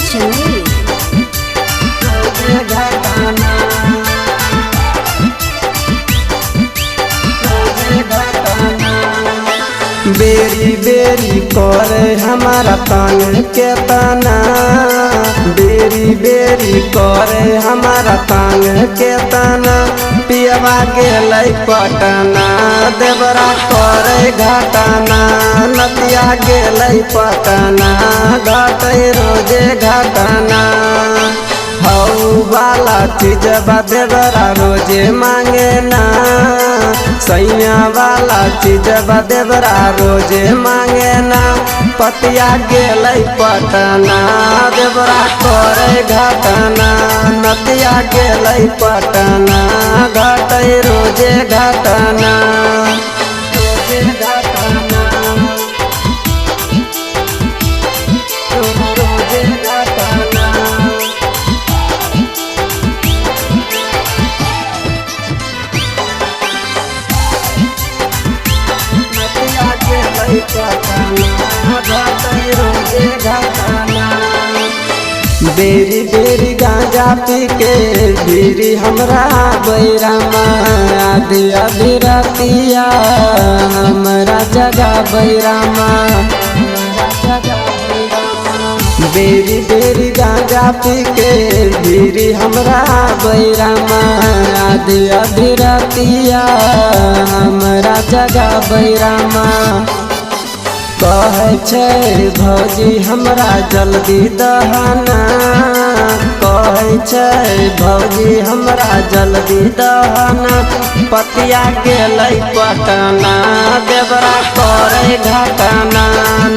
Shamil. बेरी बेरी करे हमारा तंग के तना, बेरी बेरी करे हमारा तंग के तना। पियवा गेलै पटना देवरा करे घटना, नतिया गेलै पटना घटे रोजे घटना। हऊ वाला चीज देवरा रोजे मांगे ना, सैया वाला चीज देवरा रोजे मांगे ना। पतिया गेलै पटना देवरा करे घटना, नतिया गेलै पटना घटे रोजे घटना। रोजे घटना, रोजे घटना। बेरी बेरी गांजा पी के बीरी हमरा बैरामा, आधी आधी रातिया हमरा जगा बैरामा। बेरी बेरी गांजा पी के बीरी हमरा बैरामा, आधी आधी रातिया हमरा जगा बैरामा। कहे छै भौजी हमरा जल्दी दहना, कहे छै भौजी हमरा जल्दी दहना। पतिया गेलै पटना देवरा करे घटना,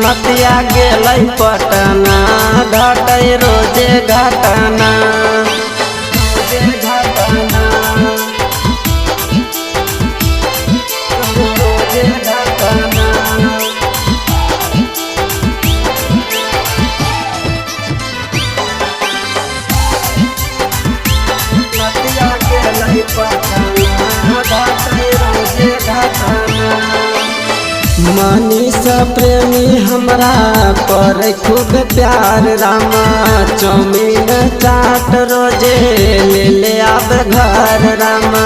नतिया गेलै पटना घटे रोजे घटना। रोजे घटना, रोजे घटना। मनीष प्रेमी हमरा पर खूब प्यार रामा, चौमीन चाट रोजे ले ले आब घर रामा।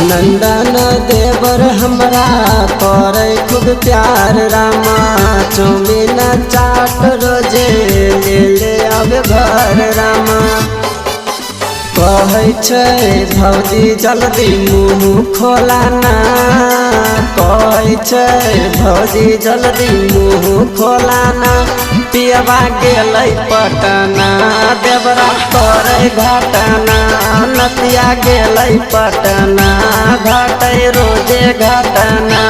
नंदन देवर हमरा पर खूब प्यार रामा, चौमीन चाट रोजे ले ले आब घर रामा। कहे छै भौजी जल्दी मुँह खोलाना, कहे छै भौजी जल्दी मुँह खोलाना। पियवा गेलै पटना देवरा करे घटना, नतिया गेलै पटना घटे रोजे घटना।